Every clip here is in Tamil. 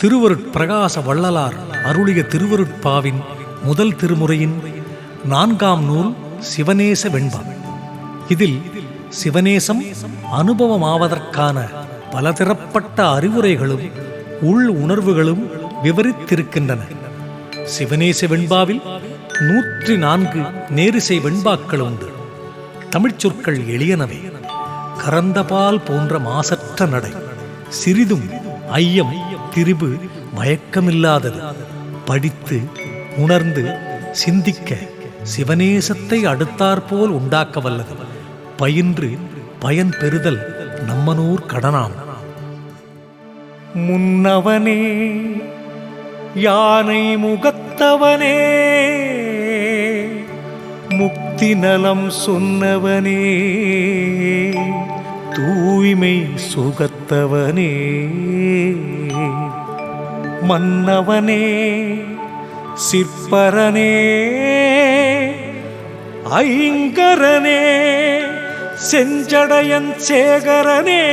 திருவருட்பிரகாச வள்ளலார் அருளிய திருவருட்பாவின் முதல் திருமுறையின் 4ஆம் நூல் சிவநேச வெண்பா. இதில் சிவநேசம் அனுபவமாவதற்கான பலதரப்பட்ட அறிவுரைகளும் உள் உணர்வுகளும் விவரித்திருக்கின்றன. சிவநேச வெண்பாவில் 104 நேரிசை வெண்பாக்கள் உண்டு. தமிழ்ச் சொற்கள் எளியனவே, கறந்தபால் போன்ற மாசற்ற நடை, சிறிதும் ஐயம் திரிபு மயக்கமில்லாதது, படித்து உணர்ந்து சிந்திக்க சிவநேசத்தை அடுத்தாற்போல் உண்டாக்க வல்லது, பயின்று பயன் பெறுதல் நம்மனூர் கடனாம். முன்னவனே யானை முகத்தவனே, முக்தி நலம் சொன்னவனே, தூய்மை சுகத்தவனே, மன்னவனே சிற்பரனே, ஐங்கரனே, செஞ்சடையன் சேகரனே,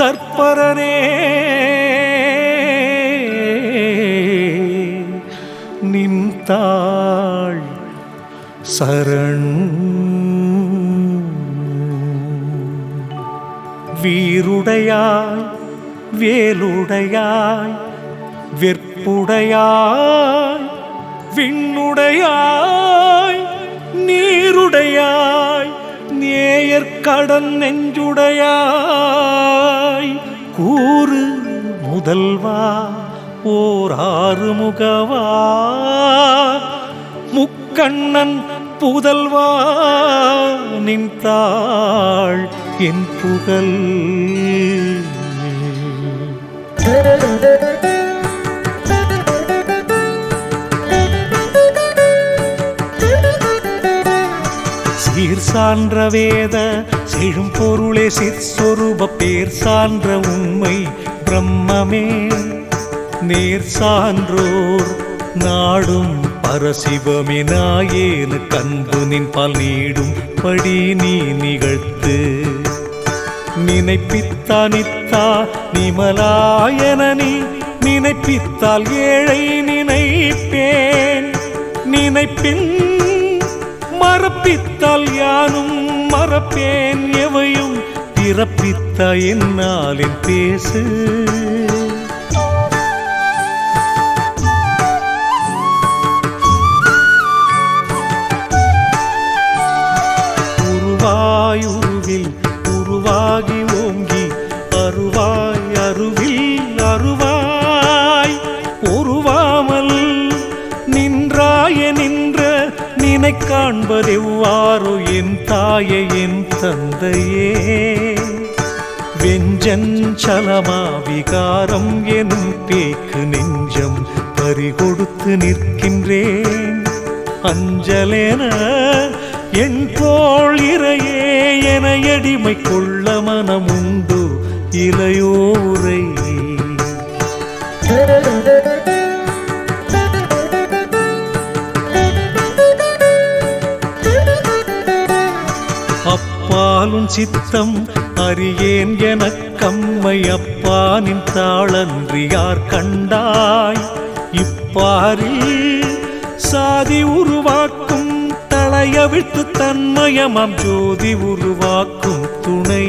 தற்பரனே, நின்றாள் சரண். வீருடையாய் வேலுடையாய் வெற்புடையாய் விண்ணுடையாய் நீருடையாய் நேயற்கடன் நெஞ்சுடையாய் கூறு முதல்வா ஓர் ஆறுமுகவா முக்கண்ணன் புதல்வா நின்றாள் என் புகழ். சீர் சான்ற வேத செழும் பொருளே சிற்சொரூப பேர் சான்ற உண்மை பிரம்மமே, நேர் சான்றோர் நாடும் பரசிவமே, நாயேனு கன்பு நின்பால் நீடும் படி நீ நிகழ்த்து. நினைப்பித்தானித்தா நிமலாயன நீ நினைப்பித்தால் ஏழை நினைப்பேன், நினைப்பின் மறப்பித்தால் யானும் மறப்பேன், எவையும் பிறப்பித்த என்னாலின் பேசு. உருவாயுருவில் உருவாகி ஓங்கி அருவாய் அருவில் அருவாய் உருவாமல் நின்றாய நின்ற நினை காண்பதெவ்வாறோ என் தாயே என் தந்தையே. வெஞ்சஞ்சலமா விகாரம் எனும் பேக்கு நெஞ்சம் பறிகொடுத்து நிற்கின்றேன், அஞ்சலேன என் தோள் இறையே என அடிமை கொள்ள மனமுண்டு இளையோரை. அப்பாலும் சித்தம் அறியேன் எனக்கம்மை, அப்பானின் தாளன்றி யார் கண்டாய் இப்பாரில் சாதி உருவாக்கும் தளையவிழ்த்து தன்மயமாம் ஜோதி உருவாக்கும் துணை.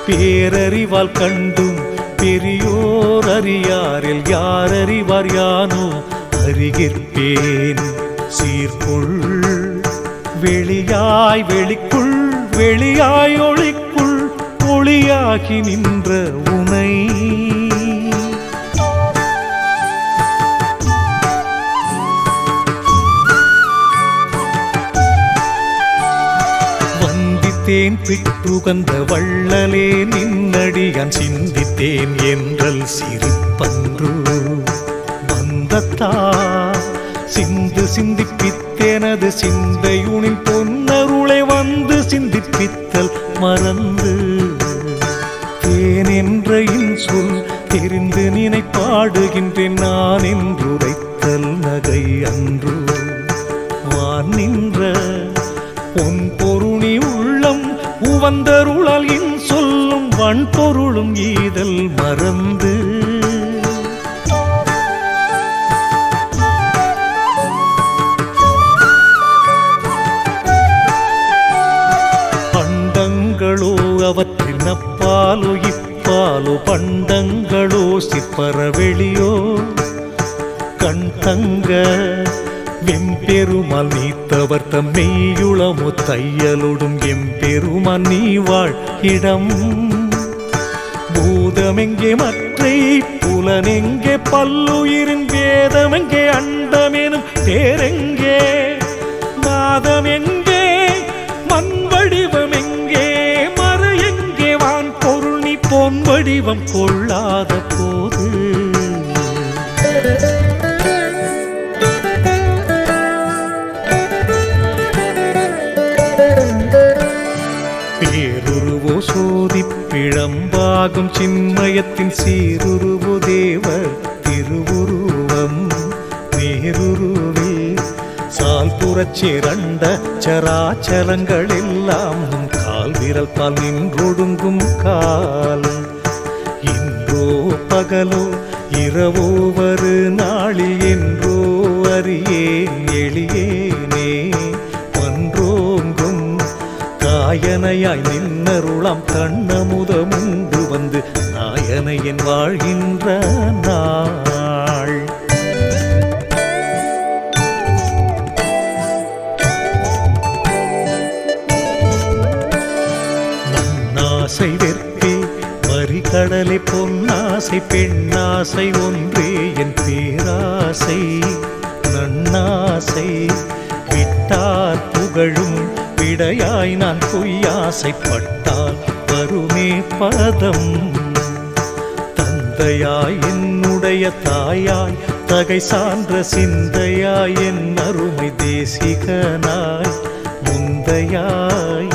பேரறிவால் கண்டும் பெரியோர் அறியாரில் யார் அறிவார் யானோ அறிகிற்பேன். சீர்கொள் வெளியாய் வெளிக்குள் வெளியாய் ஒளிக்குள் ஒளியாகி நின்ற உனை. வந்தித்தேன் பிட்டுகந்த வள்ளலே நின்னடியான் சிந்தித்தேன் என்றல் சிரிப்பன்று வந்தத்தா சிந்து சிந்திப்பித்தேனது சிந்தையுனின் பொன்னருளை வந்து சிந்திப்பித்தல் மறந்து தேன் என்ற இன்சொல் தெரிந்து நினைப்பாடுகின்றேன் நான் என்றுரைத்தல் நகை அன்று. வான் நின்ற பொன் பொருணி உள்ளம் உவந்தருளால் இன் சொல்லும் வன்பொருளும் ஈதல் மறந்து பண்டங்களோ அவற்றின் அப்பாலோ இப்பாலோ பண்டங்களோ சிற்பரவெளியோ கண் தங்க வெம்பெருமாள் நீத்தவர் தம்மெய்யுளமோ தையலோடும் எம்பெருமான் நீ வாழ் இடம் பூதமெங்கே மற்றை புலனெங்கே பல்லுயிரின் வேதமெங்கே அண்டமெனும் பேரெங்கே நாதமெங்கே மண் வடிவமெங்கே மறு எங்கே வான் பொருள் நீ பொன் வடிவம் கொள்ளாத போது பேருருவோ சோதி பிழம்பாகும் சின்மயத்தின் சீருருவோ தேவர் திருவுருவம் நேருருவே சால் புறச்சிரண்ட சராச்சரங்கள் எல்லாம் உன் கால் விரல் பால் நின்றொடுங்கும் கால் இன்றோ பகலோ இரவோ வரு நாளில் என்றோ அறியேன் எளியேனே மன்றோங்கும் காயனையாய் நின்னருளாம் கண்ணமுதமுண்டு வந்து நாயனையன் வாழ்கின்ற நாள் மண்ணாசை வெற்பே மறிகடலை பொன்னாசை பெண்ணாசை ஒன்றே என் பேராசை நன்னாசை விட்டார் புகழும் விடையாய் நான் பொய்யாசைப்பட்டால் வருமே பதம் தந்தையாய் என்னுடைய தாயாய் தகை சான்ற சிந்தையாய் என் அருமை தேசிகனாய் முந்தையாய்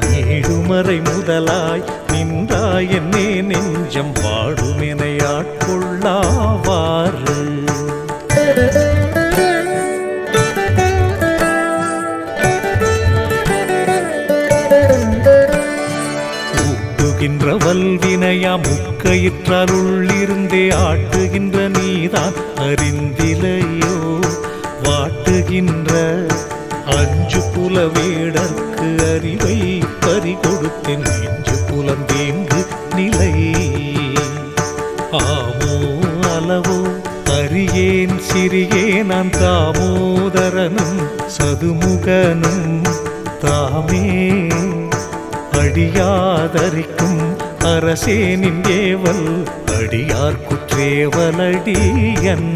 நீடுமறை முதலாய் நின்றாய் என்னே நெஞ்சம் வாடுமெனை ஆட்கொள்ளாவாறு ஊட்டுகின்ற வல்வினையா முக்கயிற்றருள்ளிருந்தே ஆட்டுகின்ற நீதான் அறிந்திலையோ வாட்டுகின்ற அஞ்சு புல வேடற்கு அறிவை பறி கொடுத்தேன் நெஞ்சு புலந்தேங்கு நிலை ஆமோ அளவோ அறியேன் சிறியே நான் தாமோதரனும் சதுமுகனும் தாமே அடியாதரிக்கும் அரசேனின் ஏவல் அடியார் குற்றேவலடியன்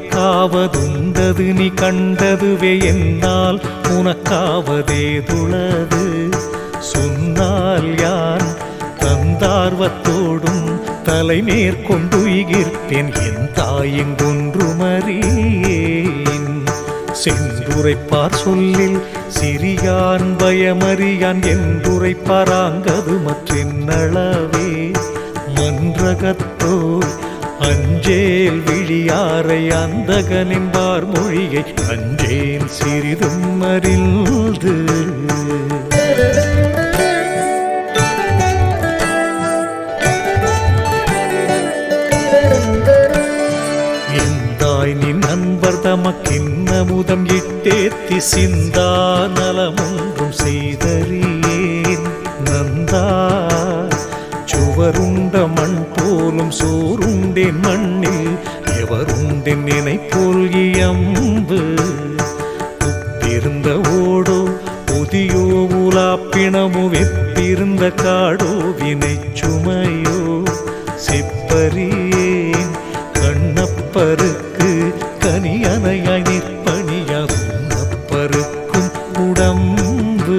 எனக்காவதுண்டது நீ கண்டதுவே என்னால் உனக்காவதேதுளது சொன்னால் யான் தந்தார்வத்தோடும் தலைமேற்கொண்டுயிர்ப்பேன் என் தாயெங்கொன்றுமறியேன் சென்றுரைப்பார் சொல்லில் சிறியான் பயமறியான் என்றுரைப்பாராங்கது மற்றென்னளவே மன்றகத்தோர் அஞ்சேல் விழியாரை அந்தகனின்பார் மொழியை அஞ்சேன் சிறிதும் அறிந்து எந்தாய் நின் அன்பர் தமக்கின்னமுதம் இட்டேத்தி சிந்தா நலமொன்றும் செய்தறியேன் நந்தா சுவருண்ட மண் போலும் சோறுண்டேன் மண்ணில் எவருண்டேன் நினைப்போல் இயம்பு உப்பிருந்த ஓடோ புதியோ உலாப்பிணமோ வெப்பிருந்த காடோ வினை சுமையோ செப்பறியேன் கண்ணப்பருக்கு கனியனையாய் நிற்பணியா உண்ணப்பருக்கும் உடம்பு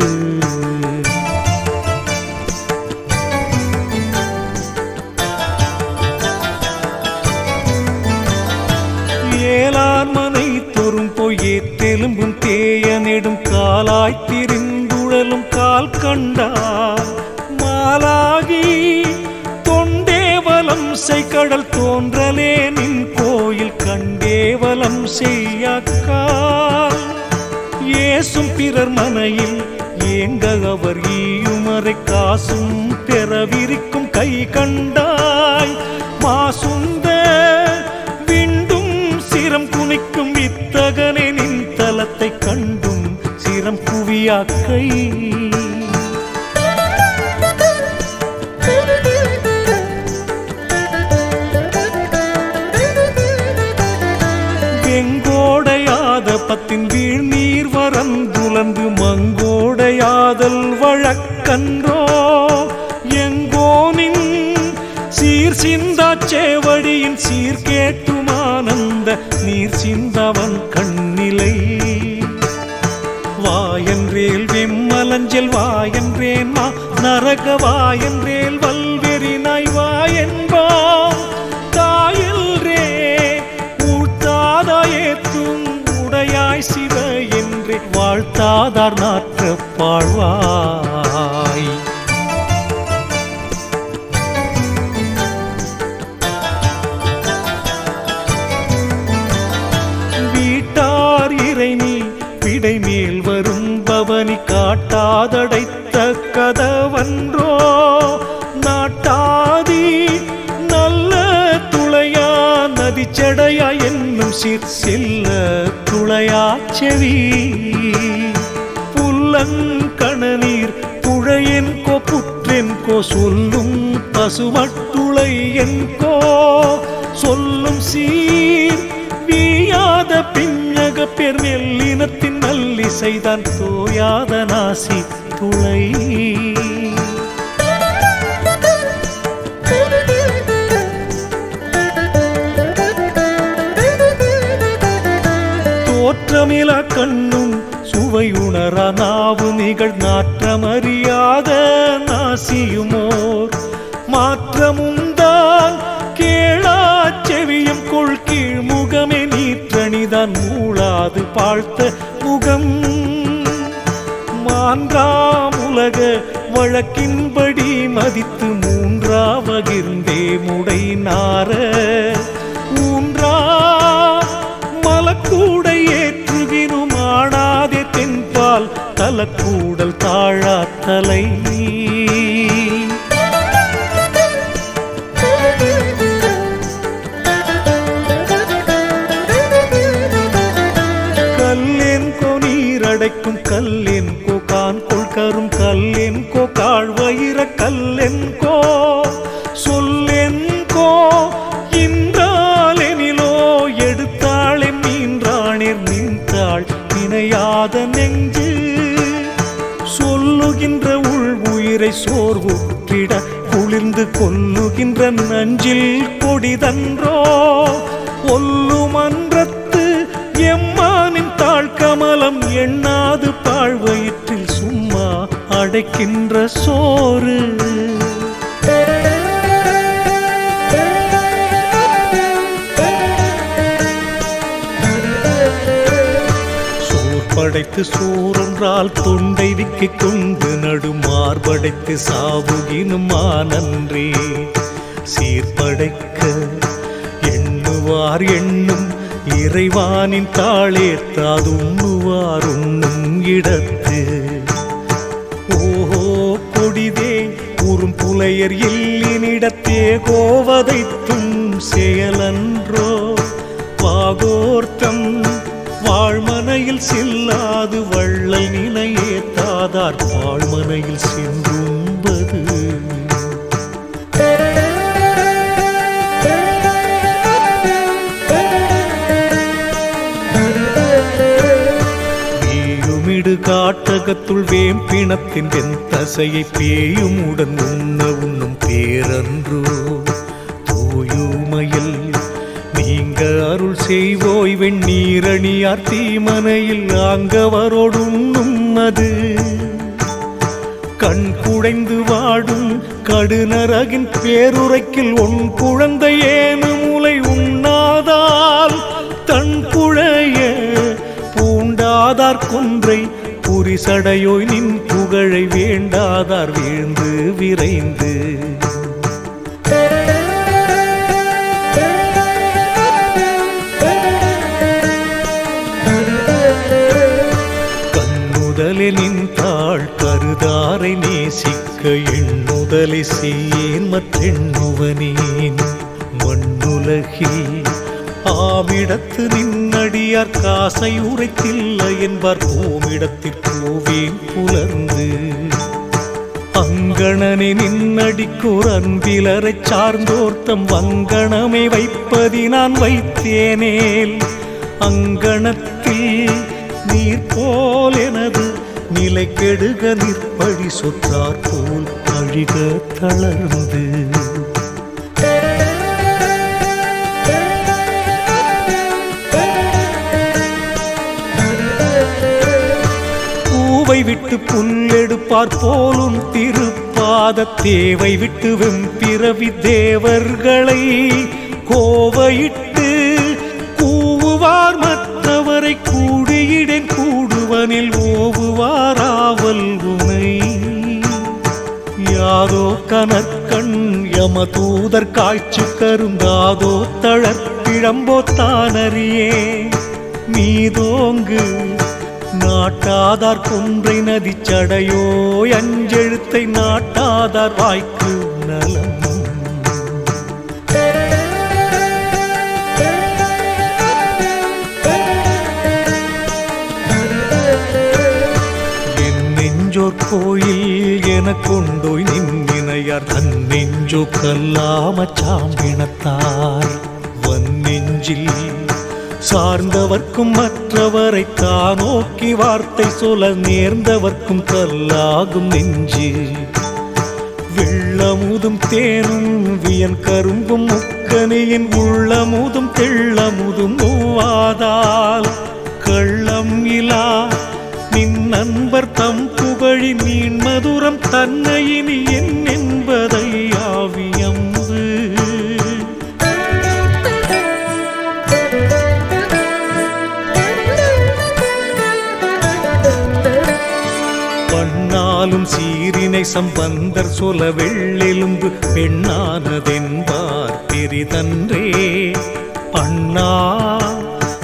ஏலான்மனை தொறும் பொய்யேத்தெலும்பும் தேய நெடும் காலாய் திரிந்துழலும் கால் கண்டார் மாலாகி தொண்டேவலம் செய்கடல் தோன்ற தோன்றலே நின் கோயில் கண்டேவலம் செய்யாக்கால் ஏசும் பிறர் மனையில் ஏங்க அவர் ஈயுமறை காசும் பெறவிருக்கும் கை கண்டாய் மாசுந்த விண்டும் சிரம் குனிக்கும் வித்தகனே நின் தலத்தை கண்டும் சிரம் குவியாக்கை வெங்கோடையாத பத்தின் வீழ் நீர் வரந்துலந்து மங்கோடையாதல் வழக்கன்றோ எங்கோனின் சீர் சிந்தா சேவடியின் சீர் கேட்டுமானந்த நீர் சிந்தவன் கண்ணிலை வாயன்றேல் வெம்மலஞ்சல் வாயன்றேன் மா நரக வாயன்றேல் வல்வெறி நாய் வாயன்பாம் தாயில்ரே ஊழ்த்தாதாயேத்தும் உடையாய் சிவ என்றே வாழ்த்தாதார் நாற்ற பாழ்வாய் வீட்டார் இறைநீ விடை மேல் வரும் பவனி காட்டாதடைத்த கதவன்றோ நாட்டாதி நல்ல துளையா நதி செடையா என்னும் சீர் செல்ல துளையா செவி புல்லங்கணநீர் புழையென்கோ புற்றென்கோ சொல்லும் பசுமட்டுளை என்கோ சொல்லும் சீர் வீயாத பின்னக பெர் மெல்லினத்தின் நல்லிசைதான் தோயாத நாசி துளை தோற்றமிலா கண்ணும் சுவையுணரா நாவு நிகழ் நாற்றமறியாத நாசியுமோர் மாற்றமுந்தான் கேளா செவியும் கொள் கீழ் முகமே நீற்றணிதான் மூளாது பாழ்த்த முகம் மான்றாம் உலக வழக்கின்படி மதித்து மூன்றா வகிர்ந்தே முடை நார ஊன்றா மலக்கூடை ஏற்றுகினும் ஆடாதே தென்பால் தலக்கூடல் தாழா தலை அடைக்கும் கல்லென்கோ கான் கொள்கரும் கல்லென்கோ காழ்வயிர கல்லென்கோ சொல்லென்கோ இன்றாலெனிலோ எடுத்தாளே மீன்றானேர் நின்றாள் நினையாத நெஞ்சு சொல்லுகின்ற உள் உயிரை சோர்வுற்றிட குளிர்ந்து கொல்லுகின்ற நஞ்சில் கொடிதன்றோ ஒல்லுமன்றத்து எம்மானின் தாழ்கமலம் எண்ணாது பாழ்வயிற்றில் சும்மா அடைக்கின்ற சோறு சோர் படைத்து சோறொன்றால் தொண்டை விக்கிக் கொண்டு நடுமார்படைத்து சாவுகினும் மானன்றே சீர்படைக்க எண்ணுவார் எண்ணும் இறைவானின் தாளேத்தாது உண்ணுவார் உண்ணும் இடத்து ஓஹோ கொடிதே கூறும் புலையர் இல்லினிடத்தே கோவதைத்தும் செயலன்றோ வாகோர்த்தம் வாழ்மனையில் செல்லாது வள்ளல் நிலையேத்தாதார் வாழ்மனையில் சென்றும்பது காட்டகத்துள் வேம்பிணத்தின் வெந்தசையை பேயும் உடன் உண்ண உண்ணும் பேரன்றோ தூயுமையில் நீங்க அருள் செய்வோய் வெண்ணீரணியார் தீமனையில் ஆங்கவரோடு உண்ணும் அது கண் குழைந்து வாடும் கடுநரகின் பேருரைக்கில் ஒன் குழந்தை ஏனு முலை உண்ணாதால் தன் குழைய பூண்டாதார் கொன்றை புரிசடையோய் நின் புகழை வேண்டாதார் வீழ்ந்து விரைந்து கற்றலே நின்றாள் கருதாரை நேசிக்க எண்ணுதலை செய்யேன் மற்றெண்ணுவனேன் மண்ணுலகில் ஆமிடத்து நின்னடியார் காசை உரைத்தில்லை என்பார் ஓமிடத்திற்கோவேன் புலர்ந்து அங்கணனை நின்னடிக்கோர் அன்பிலரை சார்ந்தோர்த்தம் வங்கணமை வைப்பதி நான் வைத்தேனேல் அங்கணத்தில் நீர் போல் எனது நிலை கெடுக நிற்படி சொற்றார் போல் அழிக தளர்ந்து பூவை விட்டு புல்லெடுப்பார் போலும் திருப்பாத தேவை விட்டு வெம்பிறவி தேவர்களை கோவையிட்டு கூவுவார் மற்றவரை கூடியிடேன் கூடுவனில் ஓவுவாராவல் உனை யாதோ கனற்கண் யம தூதர் காய்ச்சி கருந்தாதோ தளர்ப்பிழம்போ தானறியே மீதோங்கு நாட்டாதார் கொன்றை நதி சடையோ அஞ்செழுத்தை நாட்டாதார் வாய்க்கு நலம் என் நெஞ்சோர் கோயில் என கொண்டோய் நின்னினையார் தன் நெஞ்சோ கல்லாம சாம்பினத்தார் வன் நெஞ்சில் சார்ந்தவர்க்கும் மற்றவரை காணோக்கி வார்த்தை சொல்ல நேர்ந்தவர்க்கும் கல்லாகும் நெஞ்சு வெள்ளமுதும் தேனும் வியன் கரும்பும் முக்கனியின் உள்ளமுதும் தெள்ளமுதும் மூவாதால் கள்ளம் இலா நின் நண்பர் தம் புகழி நீன் மதுரம் தன்னையினி என் என்பதை ஆவியம்பு பண்ணாலும் சீரினை சம்பந்தர் சொல வெள்ளெலும்பு பெண்ணானதென்பார் பெரிதன்றே அண்ணா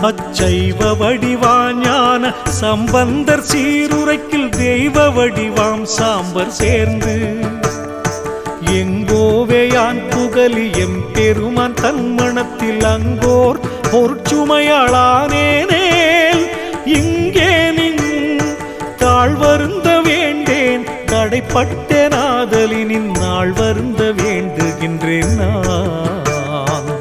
அச்சைவ வடிவாஞான சம்பந்தர் சீருரைக்கில் தெய்வ வடிவாம் சாம்பர் சேர்ந்து எங்கோவேயான் புகலி எம்பெருமான் தன்மணத்தில் அங்கோர் பொற்சுமையாளானேனேல் இங்கே நின் தாழ் வருந்த வேண்டேன் தடைப்பட்டேனாதலினின் நாள் வருந்த வேண்டுகின்றேன் நான்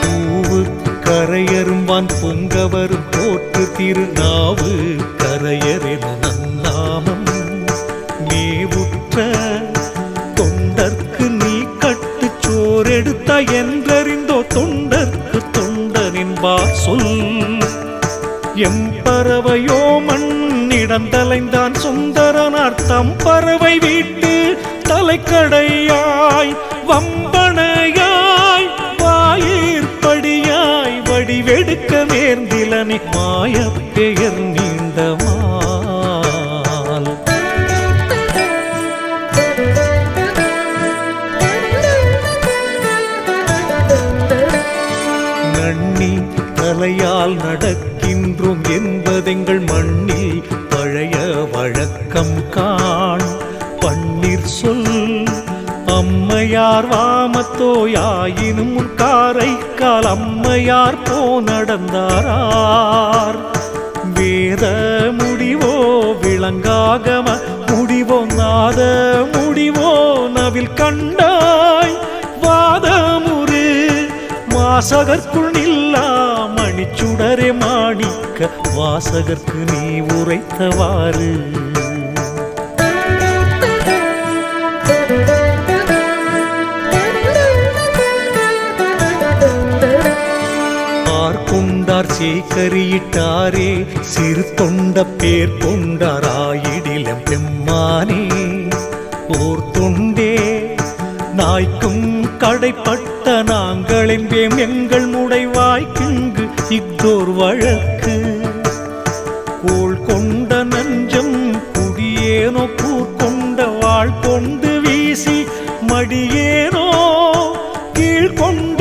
பூவு கரையரும்பான் பொங்கவரும் போற்று திருநாவு கரையரென நன்னாமம் மேவுற்ற தொண்டர்க்கு நீ கட்டு சோரெடுத்த என்றறிந்தோ தொண்டர்க்கு தொண்டனின்பார் சொல் எம்பறவையோ மண்ணிடந்தலைந்தான் சுந்தரனார் தம் பறவை வீட்டு தலைக்கடையாய் வம்பனையாய் வாயிற்படியாய் வடிவெடுக்க நேர்ந்திலனி மாயப் பெயர் நீண்டமால் நன்னி தலையால் நடக்கின்றோம் என்பதெங்கள் மண்ணில் பழைய வழக்கம் காண் பன்னீர் சொல் அம்மையார் வாமத்தோயாயினும் காரைக்கால் அம்மையார் போ நடந்தாரார் வேத முடிவோ விளங்காகம முடிவோ நாத முடிவோ நவில் கண்டாய் வாதமுறு வாசகர்க்குள் நில்லா மணிச்சுடரே மாணிக்க வாசகர்க்கு நீ உரைத்தவாறு கொண்டார் சேகரியிட்டாரே சிறு தொண்ட பேர் கொண்டாராயிடிலம் பெம்மானே ஓர் தொண்டே நாய்க்கும் கடைப்பட்ட நாங்களென்பேம் எங்கள் முடைவாய்க்கிங்கு இஃதோர் வழக்கு கோள் கொண்ட நஞ்சம் குடியேனோ கூர்கொண்ட வாழ் கொண்டு வீசி மடியேனோ கீழ் கொண்ட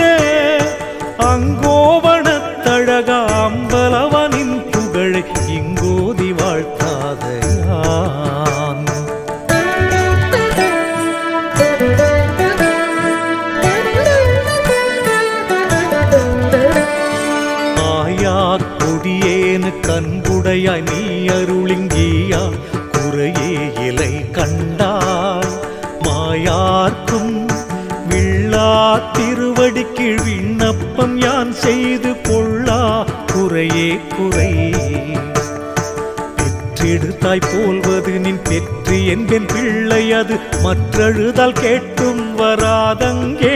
நின் பெற்று என்பென் பிள்ளை அது மற்றழுதால் கேட்டும் வராதங்கே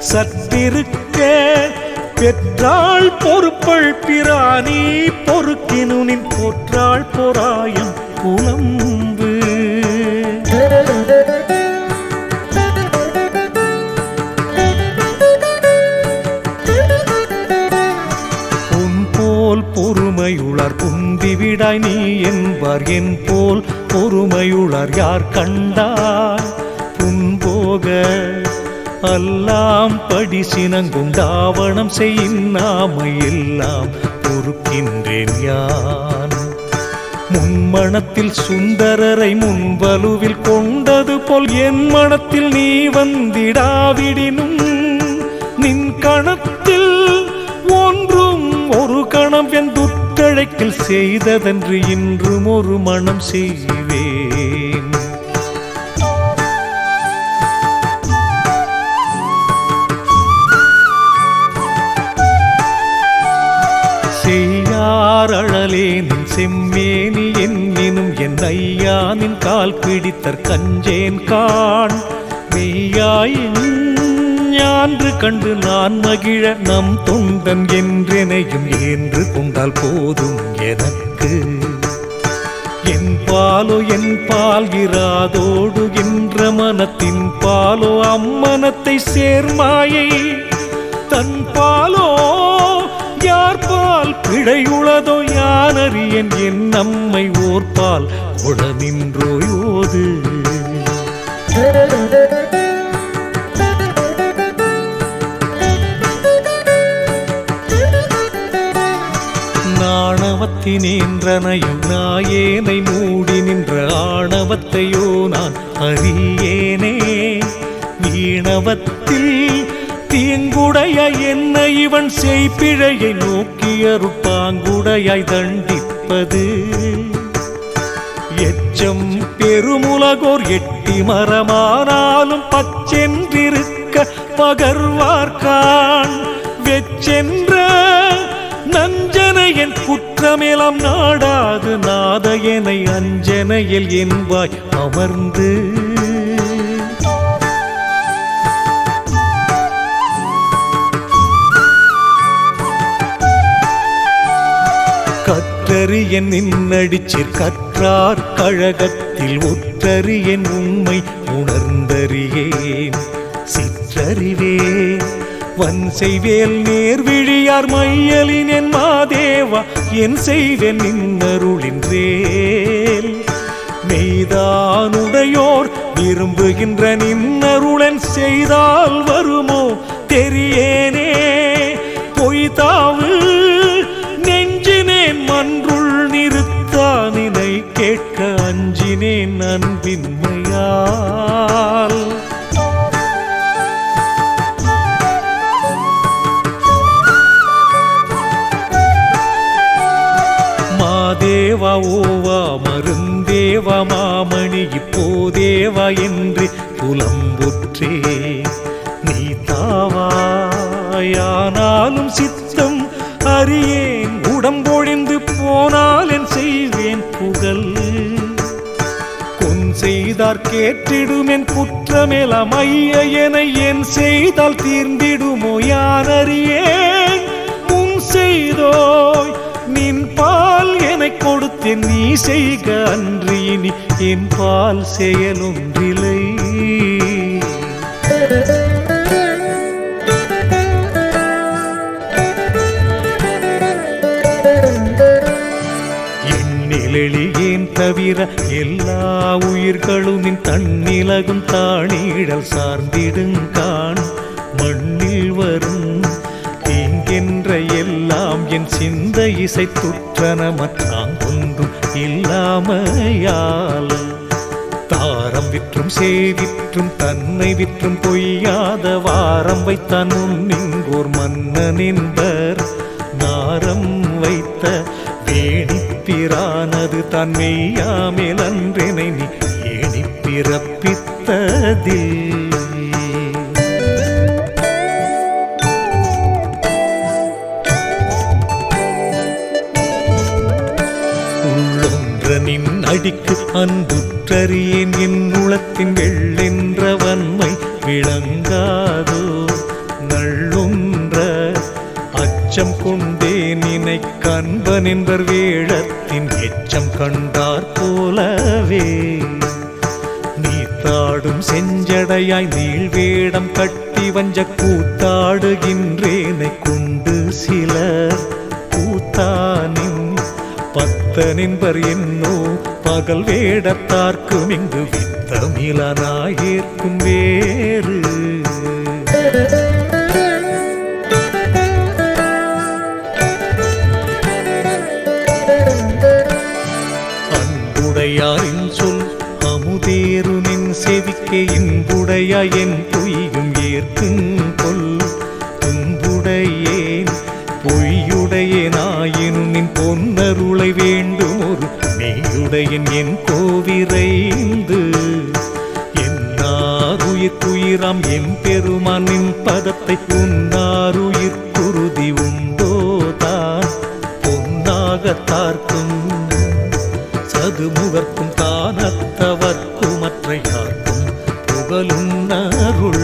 சற்றிருக்க பெற்றாள் பொறுப்பள் பிராணி பொறுக்கினு நின் போற்றாள் பொறாயம் புலம்பு பொறுமையுளார் குந்திவிடாய் நீ என்பார் என் போல் பொறுமையுளார் யார் கண்டார் புன்போக அல்லாம் படி சினங்குண்டாவணம் செய்யின்னாமை எல்லாம் பொறுக்கின்றேன் யான் முன்மணத்தில் சுந்தரரை முன்வலுவில் கொண்டது போல் என் மனத்தில் நீ வந்திடாவிடினும் நின் கணத்தில் ஒன்றும் ஒரு கணம் வெந்துற்றழைக்கில் செய்ததன்று இன்றும் ஒரு மனம் செய்வேன் செய்யார் அழலே நின் செம்மேனி என்னினும் என் ஐயா நின் கால் பிடித்தற் கஞ்சேன் காண் மெய்யாயின் ஞான்று கண்டு நான் மகிழ நம் தொண்டன் என்றெனையும் என்று கொண்டால் போதும் எனக்கு என் பாலோ என் பால்கிறாதோடு என்ற மனத்தின் பாலோ அம்மனத்தை சேர்மாயை தன் பாலோ யார் பால் பிழையுளதோ யானறியன் என் நம்மை ஓர்பால் உடனின்றோயோது நாணவத்தினேன்றனையும் நாயேனை மூடி நின்ற ஆணவத்தையோ நான் அறியேனே வீணவத்தில் தீங்குடைய என்ன இவன் செய்பிழையை நோக்கியருப்பாங்குடையாய் தண்டிப்பது எச்சம் பெருமுலகோர் எட்டி மரமானாலும் பச்சென்றிருக்க பகர்வார்கான் வெச்சென்ற நஞ்சனையன் குற்றமேலாம் நாடாது நாதையனை அஞ்சனையில் என்பாய் அமர்ந்து கற்றறியன் நின்னடிச்சிற் கற்றார் கழகத்தில் ஒற்றறியன் உண்மை உணர்ந்தறியேன் சிற்றறிவே வன் செய்வேல் நேர்விழியார் மையலின் என் மாதேவா என் செய்வேன் நின்னருளின்றேல் மெய்தானுடையோர் விரும்புகின்ற நின்னருளன் செய்தால் வருமோ தெரியேனே பொய்தாவு நெஞ்சினேன் மன்றுள் நிறுத்தானினை கேட்க அஞ்சினேன் அன்பின்மையால் மாதேவா ஓவா மருந்தேவா மாமணி இப்போதேவா என்று புலம்புற்றே நீ தாவாயானாலும் சித்தம் அறியேன் உடம்பொழிந்து போனால் என் செய்வேன் புகழ் கொன் செய்தார் கேட்டிடுமென் குற்றமேலாம் ஐயனை என் செய்தால் தீர்ந்திடுமோ யான் அறியேன் முன் செய்தோய் நின் பால் எனக் கொடுத்தேன் நீ செய்க அன்று இனி என் பால் செயலொன்றில்லை எண்ணிலெளியேன் தவிர எல்லா உயிர்களும் நின் தன்னிலகும் தானீழல் சார்ந்திடுங்கான் மண்ணில் வரும் தீங்கென்ற எல்லாம் என் சிந்த இசை துற்றனமற்றாங் ஒன்றும் இல்லாமையால் தாரம் விற்றும் சேவிற்றும் தன்னை விற்றும் பொய்யாத வாரம் வைத்தான் முன்னிங்கோர் மன்னன் என்பர் நாரம் வைத்த வேணிப்பிரானது தான் மெய்யாமேல் அன்றெனை நீ ஏணி பிறப்பித்ததில் நின் அடிக்கு அன்புற்றறியேன் என் உளத்தின் வெள்ளென்ற வன்மை விளங்காதோ நள்ளொன்ற அச்சம் கொண்டே நினை கண்பன் என்பர் வேழத்தின் எச்சம் கண்டார் போலவே நீத்தாடும் செஞ்சடையாய் நீள் வேடம் கட்டி வஞ்ச கூத்தாடுகின்றேனை கொண்டு சிலர் கூத்தானின் பத்தனென்பர் என்னோ பகல் வேடத்தார்க்கும் இங்கு வித்தமிழனாயேற்கும் வேறு அன்புடையாரின் சொல் அமுதேருனின் செவிக்கே இன்புடையாய் என் பொய்யும் ஏற்கும் கொல் துன்புடையேன் பொய்யுடையனாயினும் நின் பொன்னருளை வேண்டும் ஒரு மெய்யுடையன் என் கோவிரைந்து என்னாருயிர்க்குயிராம் எம் பெருமானின் பதத்தை உன்னாருயிர் குருதி உண்டோ தான் பொன்னாகத்தார்க்கும் சதுமுகர்க்கும் தானத்தவர்க்கும் மற்ற யார்க்கும் புகழும் அருள்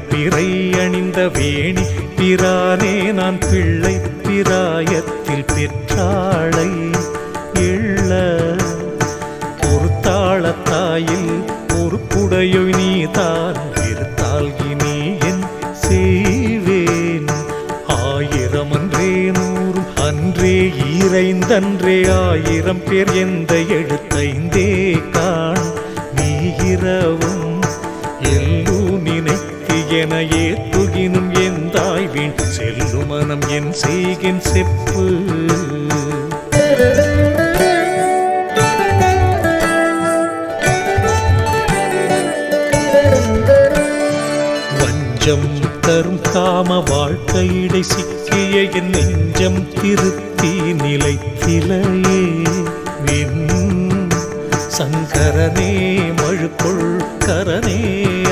பிறை அணிந்த வேணி பிரானே நான் பிள்ளை பிராயத்தில் பெற்றாளை எள்ள பொறுத்தாளத்தாயில் பொறுப்புடையோ நீதான் இருத்தால் இனி என் செய்வேன் ஆயிரம் அன்றே நூறு அன்றே ஈரைந்தன்றே ஆயிரம் பேர் எந்த எழுத்தைந்தே காண் நீ இரவும் எல்லூ நினைத்து என ஏற்றுகினும் எந்தாய் வீண் செல்லு மனம் என் செய்கின் செப்பு வஞ்சம் தரும் காம வாழ்க்கையிடை சிக்கிய என் நெஞ்சம் திருத்தி நிலைத்திலையே சங்கரனே மழுக்குள் கரனே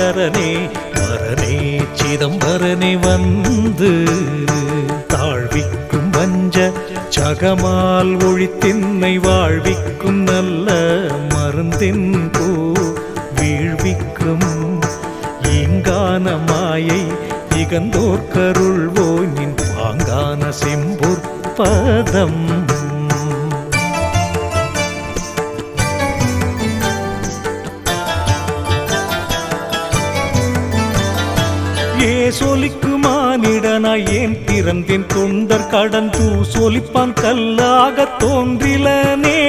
அரணே மரணே சிதம்பரனே வந்து தாழ்விக்கும் வஞ்ச சகமால் ஒழித்தின்னை வாழ்விக்கும் நல்ல மருந்தின் பூ வீழ்விக்கும் ஈங்கான மாயை இகந்தோர் கருள்வோய் நின் பாங்கான செம்பொற்பதம் சொலிக்கு மானிடனாய் ஏன் பிறந்தேன் தொண்டர் கடன் தூ சொலிப்பான் கல்லாக தோன்றிலனே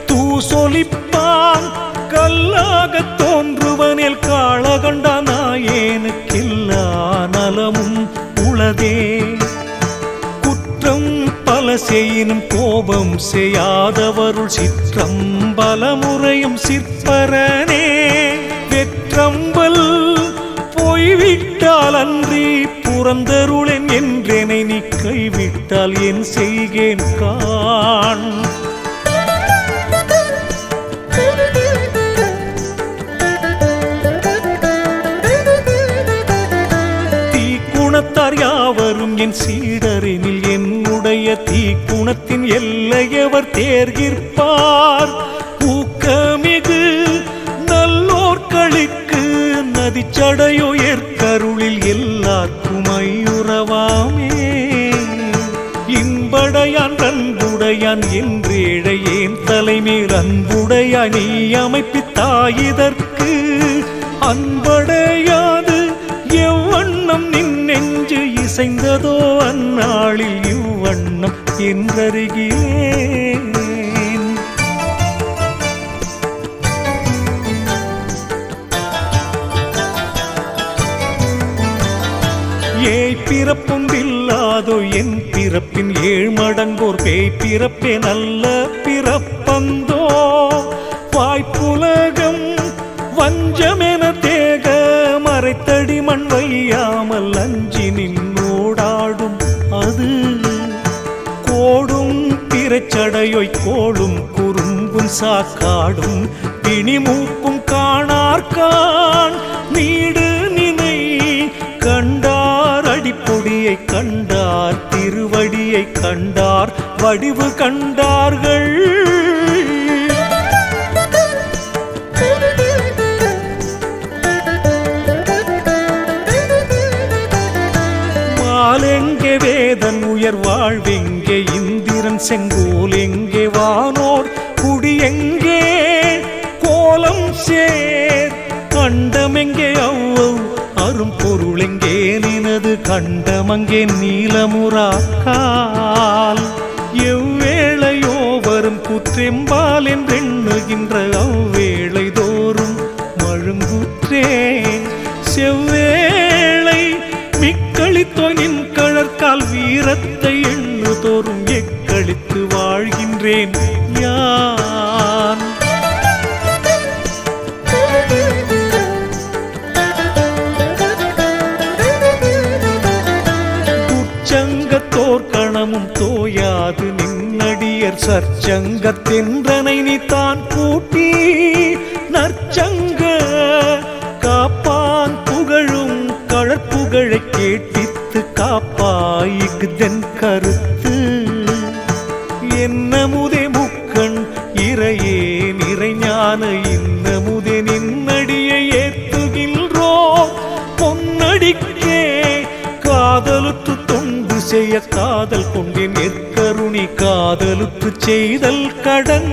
தூ சொலிப்பான் கல்லாக தோன்றுவனில் காளகண்டனாயேனுக்கில்லா நலமும் உளதே குற்றம் பல செய்யினும் கோபம் செய்யாதவருள் சிற்றம் பலமுறையும் சிற்பரனே வெற்றம்பல் போய்விட்டால் அன்றி புறந்தருளேன் என்றேனை நீ கைவிட்டால் என் செய்கேன் காண் தீக்குணத்தார் யாவரும் என் சீடரெனில் என்னுடைய தீக்குணத்தின் எல்லையவர் தேர்கிற்பார் ஊக்கமிகு நல்லோர்களிக்கு நதிச்சடையோ ஏற்கருளில் எல்லாருக்கும் ஐயுறவாமே இன்படையான் அன்புடையான் என்றேழையேன் தலைமேல் அன்புடையாய் நீ அமைப்பித்தாயிதற்கு அன்படையாது எவ்வண்ணம் நின் நெஞ்சு இசைந்ததோ அந்நாளில் இவ்வண்ணம் என்றறிகிறேன் ஏய் பிறப்பொன்றில்லாதோ என் பிறப்பின் 7 மடங்கோர் பேய் பிறப்பே நல்ல பிறப்பந்தோ வாய்ப்புலகம் வஞ்சமென தேக மறைத்தடி மண் வையாமல் அஞ்சி நின்னோடாடும் அது கோடும் பிறச்சடையோய் கோளும் குறும்பும் சாக்காடும் பிணிமூப்பும் காணார்கான் நீடு நினை கண்டார் அடிப்பொடியை கண்டார் திருவடியை கண்டார் வடிவு கண்டார்கள். மாலெங்கே வேதன் உயர் வாழ்வெங்கே இந்திரன் செங்கோல் எங்கே வானோர் குடி எங்கே கோலம் சேர் கண்டமெங்கே அவ்வளவு அரும் பொருளெங்கே நினது கண்டமங்கே நீலமுறாக்கால் எவ்வேளையோ வரும் குற்றெம்பால் என்றெண்ணுகின்ற அவ்வேளை தோறும் மழுங்குற்றேன் செவ்வேளை மிக்களித்தோய் நின் கழற்கால் வீரத்தை எண்ணு தோறும் எக்களித்து வாழ்கின்றேன் யான். துர்ச்சங்கத்தோர் கணமும் தோயாது நின்னடியர் சற்சங்கத்தென்றனை நீ தான் கூட்டி நற்சங்க காப்பான் புகழும் கழற்புகழை கேட்டித்து காப்பாயிகுதென் கருத்து. என்னமுதே முக்கண் இறையே நிறைஞான இன்னமுதே நின்னடியை ஏத்துகின்றோ பொன்னடிக்கே காதலுற்று தொண்டு செய்ய காதல் கொண்டேன் எற்கருணி காதலுற்று செய்தல் கடன்.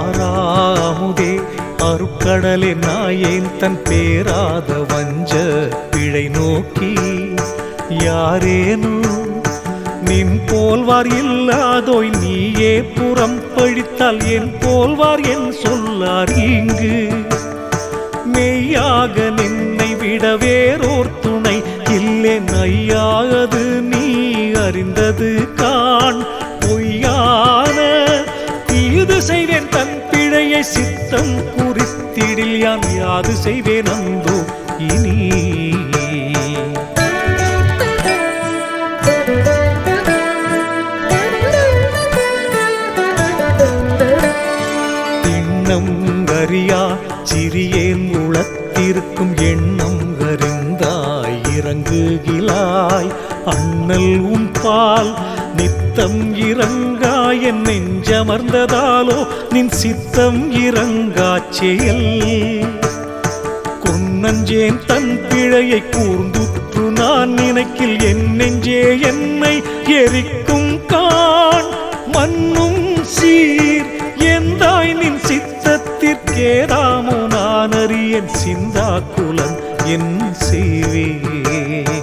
ஆறாமுதே அருட்கடலே நாயேன் தன் பேராத வஞ்ச பிழை நோக்கி யாரேனும் நின் போல்வார் இல்லாதோய் நீயே புறம் பழித்தால் என் போல்வார் என் சொல்லார் இங்கு. மெய்யாக நின்னை விட வேறோர் துணை இல்லேன் ஐயாது நீ அறிந்தது காண். பொய்யான தீது செய்வேன் தன் பிழையை சித்தம் குறித்திடில் யான் யாது செய்வேன் அந்தோ இனி. திண்ணங்கரியா சிறியேன் உளத்திருக்கும் எண்ணம் அறிந்தாய் இறங்குகிலாய் அண்ணல் உன் பால் நித்தம் இறங்காய் என் நெஞ்சமர்ந்ததாலோ நின் சித்தம் இறங்காச் செயல். கொன்னஞ்சேன் தன் பிழையை கூர்ந்துற்று நான் நினைக்கில் என் நெஞ்சே என்னை எரிக்கும் காண். மண்ணும் சீர் எந்தாய் நின் சித்தத்திற்கேதாமோ நான் அறியேன் சிந்தா குலம் என் செய்வேன்.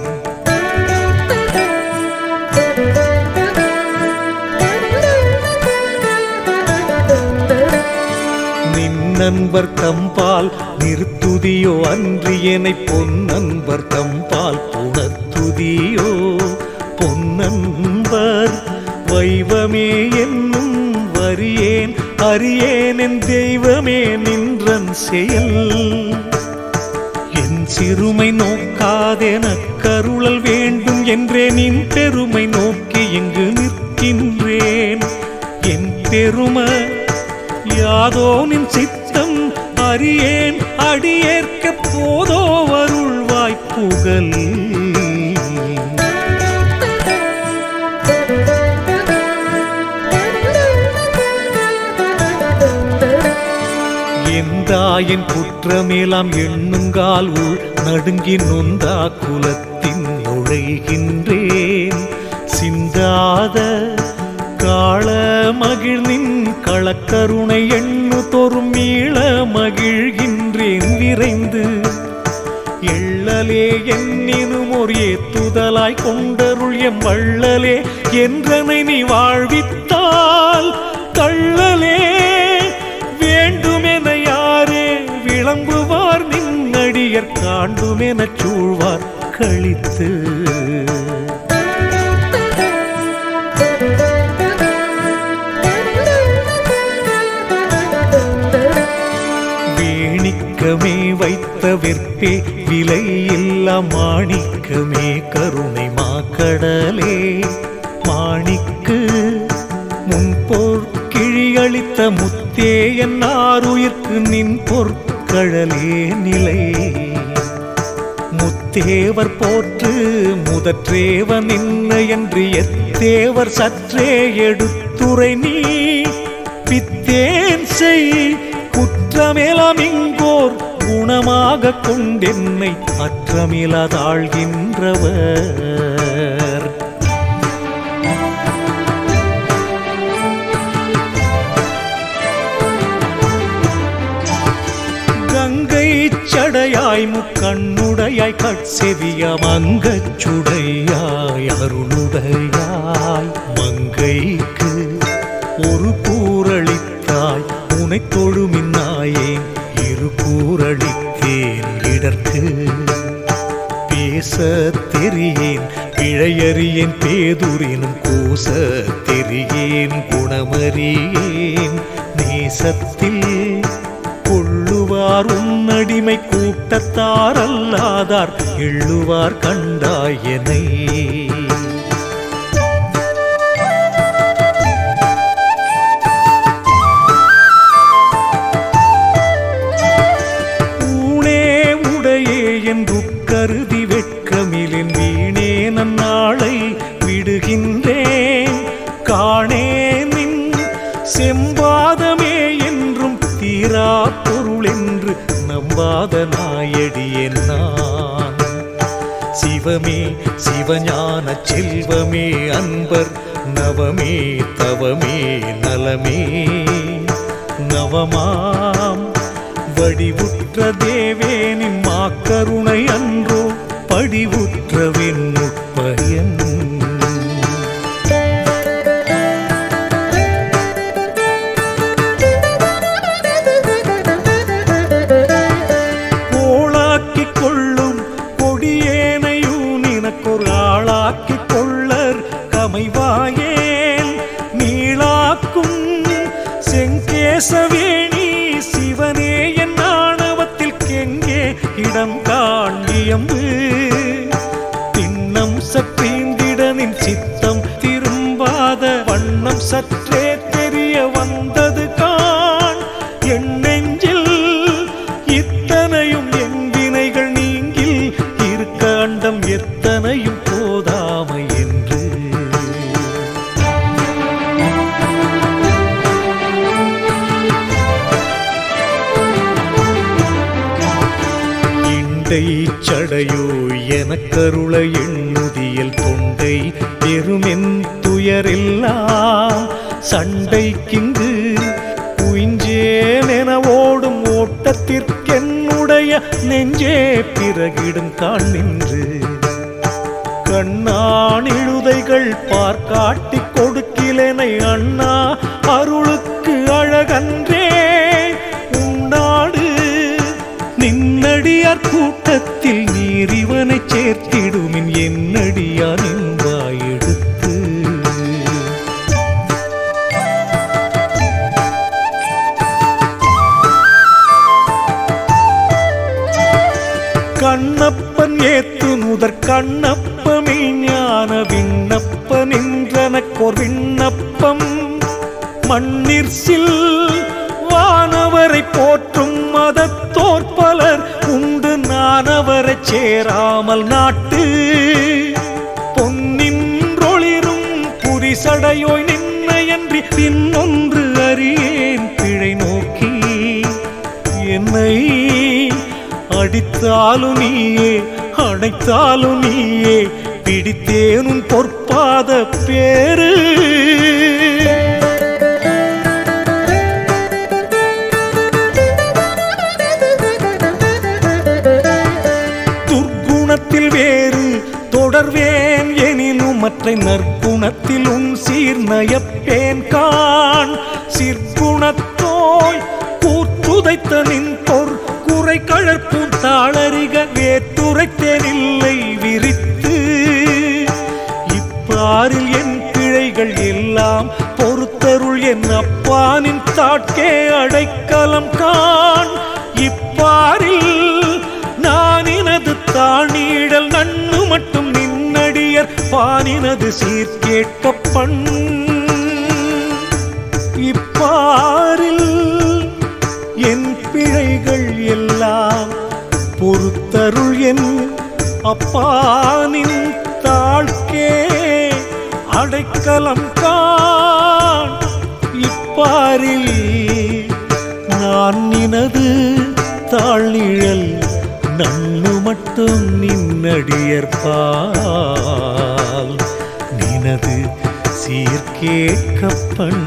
நண்பர் தம்பால் நிறுத்துதியோ அன்றி என்னை பொன்னன்பர் தம்பால் புணர்த்துதியோ. பொன்னன்பர் வைவமே என்னும் வரியேன் அறியேன் என் தெய்வமே நின்றன் செயல். என் சிறுமை நோக்காதென கருளல் வேண்டும் என்றே நின் பெருமை நோக்கி இங்கு நிற்கின்றேன். என் பெருமை யாதோ நின் சித்தம் அறியேன் அடியேற்க போதோ அருள்வாய் புகழ். எந்தாயின் குற்றமேலாம் எண்ணுங்கால் உள் நடுங்கி நொந்தா குலத்தின் நுழைகின்றேன். சிந்தாத காள மகிழ்நின் களக்கருணை எண்ணு தோறும் மீள மகிழ்கின்றேன் விரைந்து. எள்ளலே என்னினும் ஒரு ஏத்துதலாய் கொண்டருள் எம் வள்ளலே என்றனை நீ வாழ்வித்தால் கள்ளலே வேண்டுமென யாரே விளம்புவார் நின்னடியர் காண்டுமெனச் சூழ்வார் கழித்து. வேணிக்கமே வைத்த வெற்பே விலை இல்லா மாணிக்கமே கருணை மாக்கடலே. மாணிக்கு என்னாருயிர்க்கு நின் பொற்கழலே நிலை. முத்தேவர் போற்று முதற்றேவ நின்ன என்று எத்தேவர் சற்றே எடுத்துரை நீ. பித்தேன் செய் குற்றமேலாம் இங்கோர் குணமாக கொண்டென்னை அற்றமிலதாழ்கின்றவர். கங்கை சடையாய் முக்கண்ணுடையாய் கட்செவிய மங்கச் சுடையாய் அருளுடையாய் மங்கைக்கு ஒரு கூறளித்தாய் உனை தொழுமின்னாயேன் இரு கூறளித்தேன் இடர்க்கு. பேச தெரியேன் பிழையறியேன் பேதுரினும் கூச தெரியேன் குணமறியேன். நேசத்தில் கொள்ளுவார் உன்னடிமை கூட்டத்தார் அல்லாதார் எள்ளுவார் கண்டாயனை. ஊனே உடையே என்று கருதி வெட்கமிலின் வீணே நன்னாளை விடுகின்றேன். காணே நின் செம்பாதமே என்றும் தீரா பொருள் என்று நம்பாத நாயடியேன் நான். சிவமே சிவஞான செல்வமே அன்பர் நவமே தவமே நலமே. நவமாம் வடிவுற்ற தேவேனின் மாக்கருணை அன்றோ படிவுற்றவின் உட்பயன். கோளாக்கிக் கொள்ளும் கொடியேனையும் நினக்கொரு ஆளாக்கிக் கொள்ளர் கமைவாயேன். நீளாக்கும் செங்கேசவேணி சிவனே என் ஆணவத்தில் கெங்கே இடம் காண்பியம்பு. திண்ணம் சற்றீந்திடனின் சித்தம் திரும்பாத வண்ணம் சற்றே தெரிய வந்தது காண். என் நெஞ்சில் இத்தனையும் என் வினைகள் நீங்கில் இருக்காண்டம் எத்தனையும் போதாமை என்று. சடையோ எனக்கருள எண்ணுதியல் தொண்டை பெருமென் துயரெல்லாம் சண்டைக்கிங்கு குயிஞ்சேனென ஓடும் ஓட்டத்திற்கென்னுடைய நெஞ்சே பிறகிடும் காண் நின்று. கண்ணானிழுதைகள் பார்க்காட்டிக் கொடுக்கிலனை அண்ணா அருளுக்கு அழகன்றே. உன்னாடு நின்னடியார் கூட்டத்தில் நீர் இவனை சேர்த்திடுமின் என்னடியார் நின்றாய் எடுத்து. கண்ணப்பன் ஏத்து முதற் கண்ணப்பமே ஞான விண்ணப்பன் என்றனக்கோர் விண்ணப்பம். மண்ணிற்சில் வானவரை போற்றும் மதத்தோர் பலர் உண்டு நானவரை சேராமல் நாட்டு. பொன்னின்றொளிரும் புரிசடையோய் நின்ன என்று இன்னொன்று அறியேன் பிழை நோக்கி. என்னை அடித்தாலும் நீயே அணைத்தாலும் நீயே பிடித்தேனும் பொற்பாத பேரு. துர்க்குணத்தில் வேறு தொடர்வேன் எனினும் மற்ற நற்குணத்தில் உன் சீர்நயப்பேன் காண். சிற்குணத்தோய் கூற்றுதைத்த நின் பொற் குறை கழற்பும் தாளறிக வேற்றுரைத்தேனில்லை விரித்து. இப்பாரில் என் பிழைகள் எல்லாம் பொறுத்தருள் என் அப்பானின் தாட்கே அடைக்கலம் காண். இப்பாரில் நானினது தானீடல் நன்னு மட்டும் நின்னடியர் பானினது சீர்கேட்கப்பண். இப்பாரில் நன்னு மட்டும் நின்னடியற்பால் நினது சீர்கேட்கப்பன்